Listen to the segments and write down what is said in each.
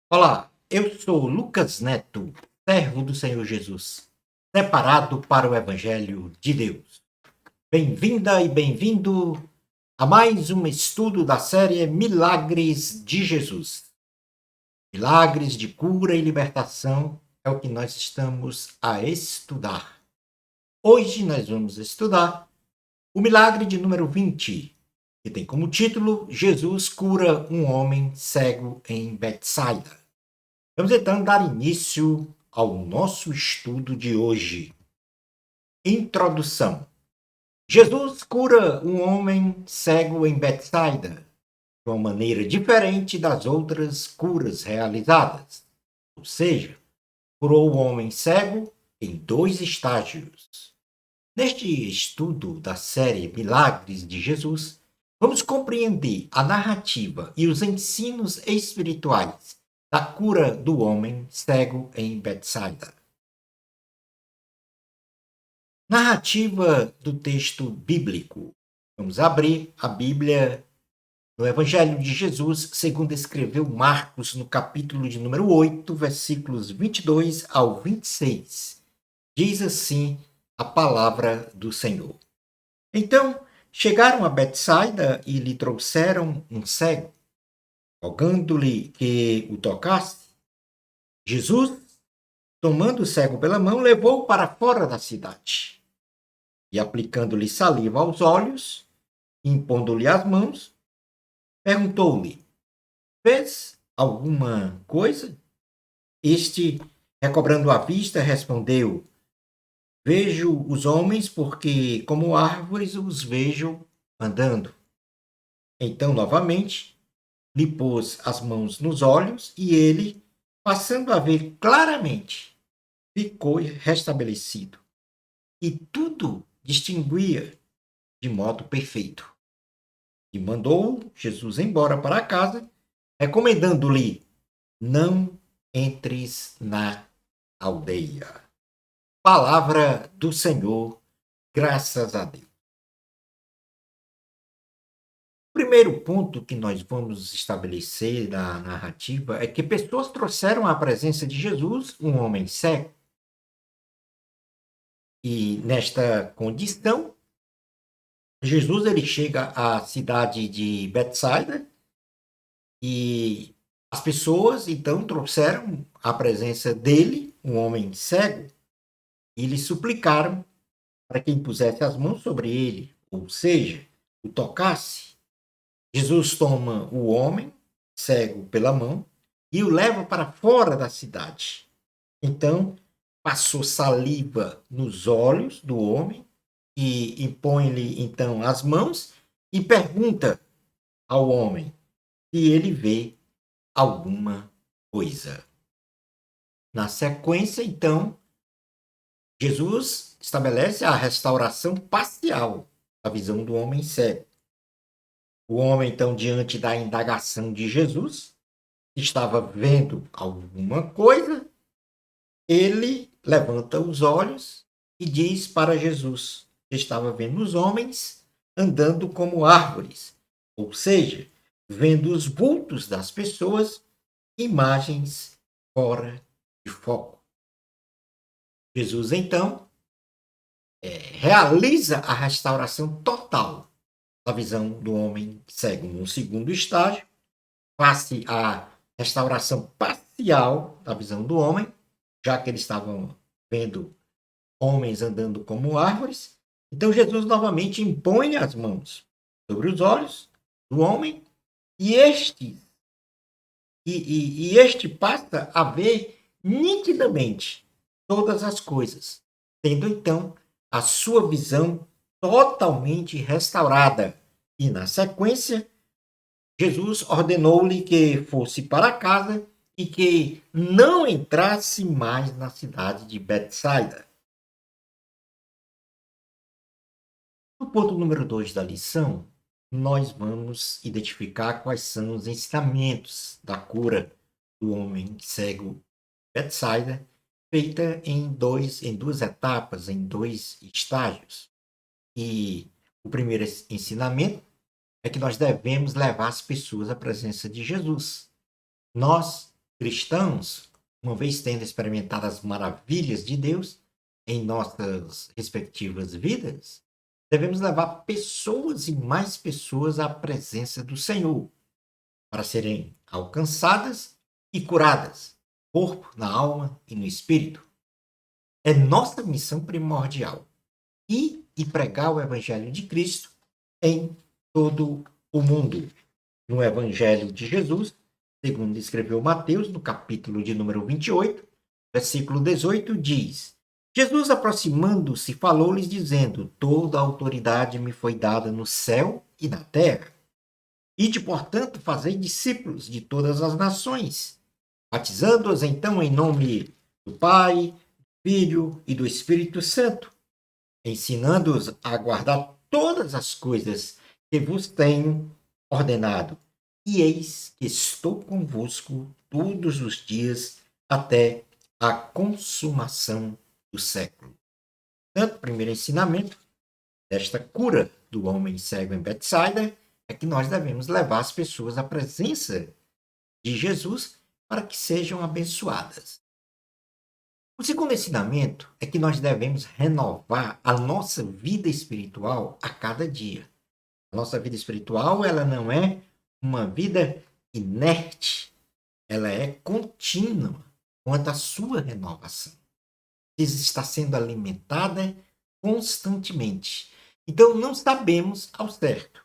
Olá, eu sou Lucas Neto, servo do Senhor Jesus, separado para o Evangelho de Deus. Bem-vinda e bem-vindo a mais um estudo da série Milagres de Jesus. Milagres de cura e libertação é o que nós estamos a estudar. Hoje nós vamos estudar o milagre de número 20, que tem como título Jesus cura um homem cego em Betsaida. Vamos então dar início ao nosso estudo de hoje. Introdução. Jesus cura um homem cego em Betsaida, de uma maneira diferente das outras curas realizadas. Ou seja, curou o homem cego em dois estágios. Neste estudo da série Milagres de Jesus, vamos compreender a narrativa e os ensinos espirituais da cura do homem cego em Betsaida. Narrativa do texto bíblico. Vamos abrir a Bíblia no Evangelho de Jesus, segundo escreveu Marcos, no capítulo de número 8, versículos 22 ao 26. Diz assim a palavra do Senhor. Então, chegaram a Betsaida e lhe trouxeram um cego, rogando-lhe que o tocasse. Jesus, tomando o cego pela mão, levou-o para fora da cidade. E aplicando-lhe saliva aos olhos, impondo-lhe as mãos, perguntou-lhe: Fez alguma coisa? Este, recobrando a vista, respondeu: Vejo os homens porque, como árvores, os vejo andando. Então, novamente, lhe pôs as mãos nos olhos e ele, passando a ver claramente, ficou restabelecido. E tudo distinguia de modo perfeito. E mandou Jesus embora para casa, recomendando-lhe: não entres na aldeia. Palavra do Senhor, graças a Deus. O primeiro ponto que nós vamos estabelecer na narrativa é que pessoas trouxeram à presença de Jesus um homem cego. E nesta condição, Jesus ele chega à cidade de Betsaida e as pessoas então trouxeram à presença dele um homem cego e lhe suplicaram para que impusesse as mãos sobre ele, ou seja, o tocasse. Jesus toma o homem cego pela mão e o leva para fora da cidade. Então, passou saliva nos olhos do homem e impõe-lhe então as mãos e pergunta ao homem se ele vê alguma coisa. Na sequência, então, Jesus estabelece a restauração parcial da visão do homem cego. O homem, então, diante da indagação de Jesus, estava vendo alguma coisa, ele levanta os olhos e diz para Jesus que estava vendo os homens andando como árvores, ou seja, vendo os vultos das pessoas, imagens fora de foco. Jesus, então, realiza a restauração total da visão do homem cego num segundo estágio, face à restauração parcial da visão do homem, já que eles estavam vendo homens andando como árvores. Então Jesus novamente impõe as mãos sobre os olhos do homem e este passa a ver nitidamente todas as coisas, tendo então a sua visão totalmente restaurada. E na sequência, Jesus ordenou-lhe que fosse para casa e que não entrasse mais na cidade de Betsaida. No ponto número 2 da lição, nós vamos identificar quais são os ensinamentos da cura do homem cego Betsaida, feita em duas etapas, em dois estágios. E o primeiro ensinamento é que nós devemos levar as pessoas à presença de Jesus. Nós cristãos, uma vez tendo experimentado as maravilhas de Deus em nossas respectivas vidas, devemos levar pessoas e mais pessoas à presença do Senhor, para serem alcançadas e curadas, no corpo, na alma e no espírito. É nossa missão primordial ir e pregar o Evangelho de Cristo em todo o mundo. No Evangelho de Jesus, segundo escreveu Mateus, no capítulo de número 28, versículo 18, diz: Jesus, aproximando-se, falou-lhes, dizendo: Toda a autoridade me foi dada no céu e na terra. Ide, portanto, fazei discípulos de todas as nações, batizando-os então em nome do Pai, do Filho e do Espírito Santo, ensinando-os a guardar todas as coisas que vos tenho ordenado. E eis que estou convosco todos os dias até a consumação do século. Portanto, o primeiro ensinamento desta cura do homem cego em Betsaida é que nós devemos levar as pessoas à presença de Jesus para que sejam abençoadas. O segundo ensinamento é que nós devemos renovar a nossa vida espiritual a cada dia. A nossa vida espiritual, ela não é uma vida inerte, ela é contínua quanto à sua renovação. Está sendo alimentada constantemente. Então, não sabemos ao certo,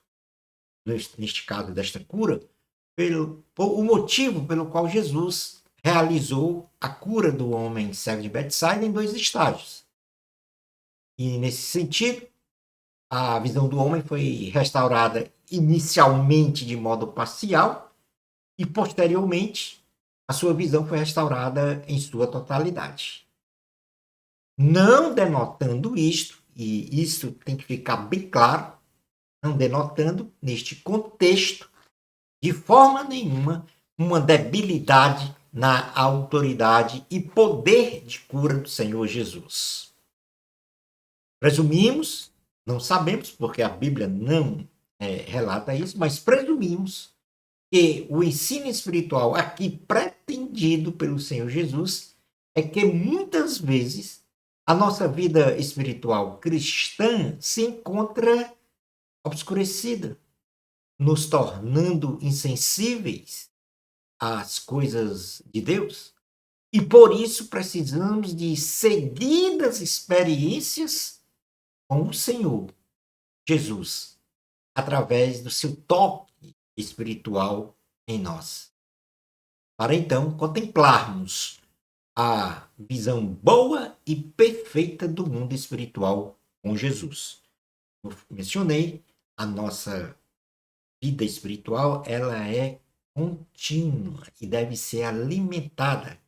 neste caso desta cura, o motivo pelo qual Jesus realizou a cura do homem cego de Betsaida em 2 estágios. E, nesse sentido, a visão do homem foi restaurada inicialmente de modo parcial e, posteriormente, a sua visão foi restaurada em sua totalidade. Não denotando isto, e isso tem que ficar bem claro, não denotando, neste contexto, de forma nenhuma, uma debilidade na autoridade e poder de cura do Senhor Jesus. Presumimos, não sabemos, porque a Bíblia não relata isso, mas presumimos que o ensino espiritual aqui pretendido pelo Senhor Jesus é que muitas vezes a nossa vida espiritual cristã se encontra obscurecida, nos tornando insensíveis às coisas de Deus. E por isso precisamos de seguidas experiências com o Senhor Jesus, através do seu toque espiritual em nós. Para então contemplarmos a visão boa e perfeita do mundo espiritual com Jesus. Eu mencionei, a nossa vida espiritual, ela é contínua e deve ser alimentada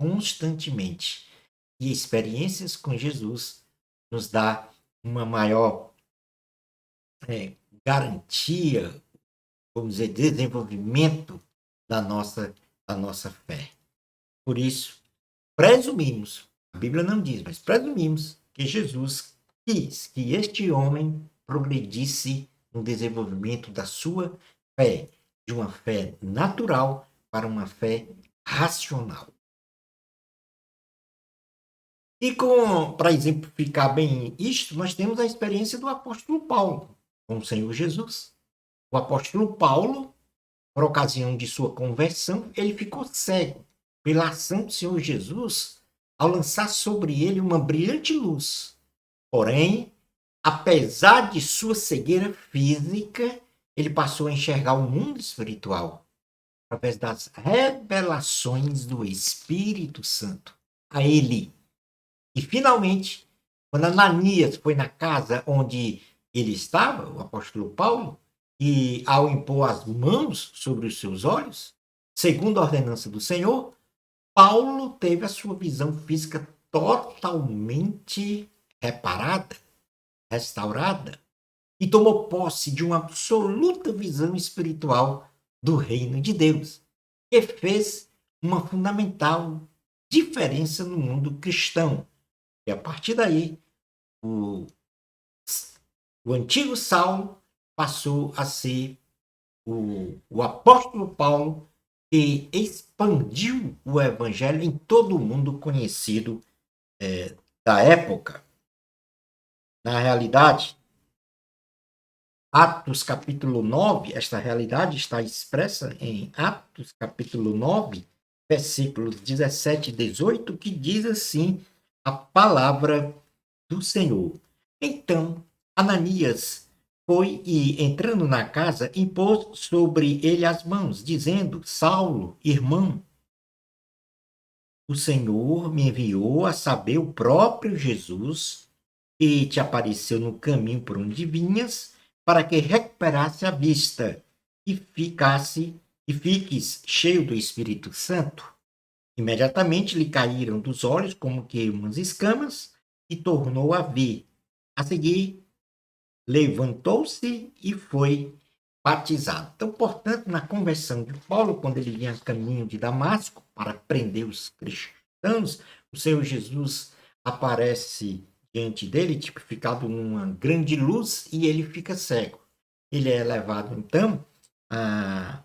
constantemente. E experiências com Jesus nos dá uma maior garantia, vamos dizer, desenvolvimento da nossa fé. Por isso, presumimos, a Bíblia não diz, mas presumimos que Jesus quis que este homem progredisse no desenvolvimento da sua fé, de uma fé natural para uma fé racional. E para exemplificar bem isto, nós temos a experiência do apóstolo Paulo com o Senhor Jesus. O apóstolo Paulo, por ocasião de sua conversão, ele ficou cego pela ação do Senhor Jesus ao lançar sobre ele uma brilhante luz. Porém, apesar de sua cegueira física, ele passou a enxergar o mundo espiritual através das revelações do Espírito Santo a ele. E, finalmente, quando Ananias foi na casa onde ele estava, o apóstolo Paulo, e ao impor as mãos sobre os seus olhos, segundo a ordenança do Senhor, Paulo teve a sua visão física totalmente reparada, restaurada, e tomou posse de uma absoluta visão espiritual do reino de Deus, que fez uma fundamental diferença no mundo cristão. E a partir daí, o antigo Saulo passou a ser o apóstolo Paulo, que expandiu o evangelho em todo o mundo conhecido da época. Na realidade, Atos capítulo 9, esta realidade está expressa em Atos capítulo 9, versículos 17 e 18, que diz assim a palavra do Senhor. Então, Ananias foi e, entrando na casa, impôs sobre ele as mãos, dizendo: Saulo, irmão, o Senhor me enviou a saber o próprio Jesus, que te apareceu no caminho por onde vinhas, para que recuperasse a vista e fiques cheio do Espírito Santo. Imediatamente lhe caíram dos olhos como que umas escamas e tornou a ver. A seguir, levantou-se e foi batizado. Então, portanto, na conversão de Paulo, quando ele vinha a caminho de Damasco para prender os cristãos, o Senhor Jesus aparece diante dele, tipificado numa grande luz, e ele fica cego. Ele é levado, então, a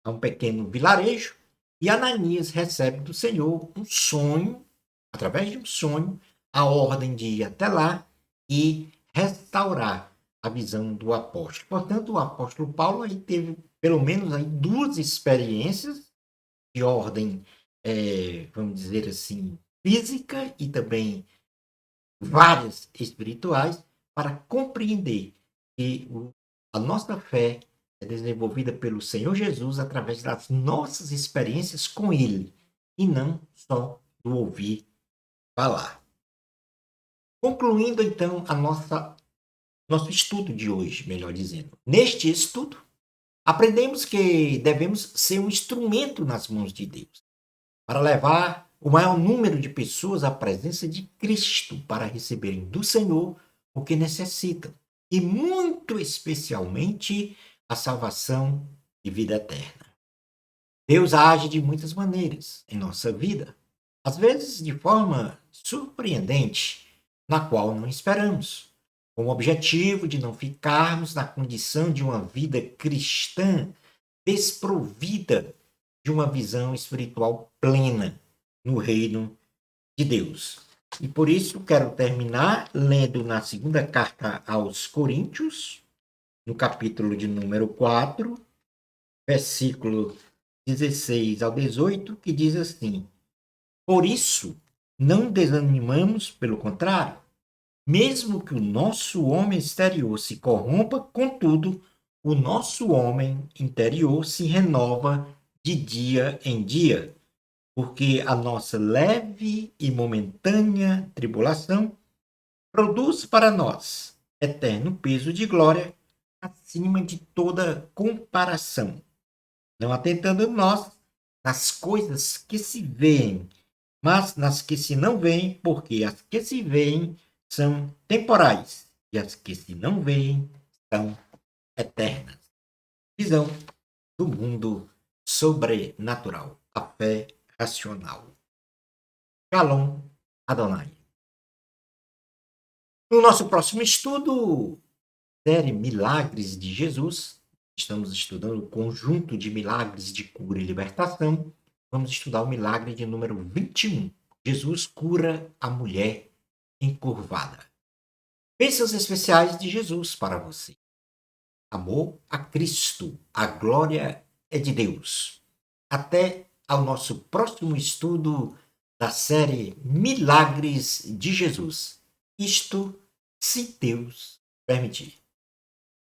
um pequeno vilarejo, e Ananias recebe do Senhor um sonho, através de um sonho, a ordem de ir até lá e restaurar a visão do apóstolo. Portanto, o apóstolo Paulo aí teve pelo menos aí duas experiências de ordem, vamos dizer assim, física e também várias espirituais, para compreender que a nossa fé é desenvolvida pelo Senhor Jesus através das nossas experiências com Ele, e não só do ouvir falar. Concluindo, então, nosso estudo de hoje, melhor dizendo. Neste estudo, aprendemos que devemos ser um instrumento nas mãos de Deus, para levar o maior número de pessoas à presença de Cristo, para receberem do Senhor o que necessitam, e muito especialmente a salvação e vida eterna. Deus age de muitas maneiras em nossa vida, às vezes de forma surpreendente, na qual não esperamos, com o objetivo de não ficarmos na condição de uma vida cristã desprovida de uma visão espiritual plena no reino de Deus. E por isso quero terminar lendo na segunda carta aos Coríntios, no capítulo de número 4, versículo 16 ao 18, que diz assim: Por isso, não desanimamos, pelo contrário, mesmo que o nosso homem exterior se corrompa, contudo, o nosso homem interior se renova de dia em dia, porque a nossa leve e momentânea tribulação produz para nós eterno peso de glória acima de toda comparação, não atentando nós nas coisas que se veem, mas nas que se não veem, porque as que se veem são temporais e as que se não veem são eternas. Visão do mundo sobrenatural, a fé racional. Shalom Adonai. No nosso próximo estudo, série Milagres de Jesus, estamos estudando o conjunto de milagres de cura e libertação. Vamos estudar o milagre de número 21. Jesus cura a mulher encurvada. Bênçãos especiais de Jesus para você. Amor a Cristo, a glória é de Deus. Até ao nosso próximo estudo da série Milagres de Jesus. Isto, se Deus permitir.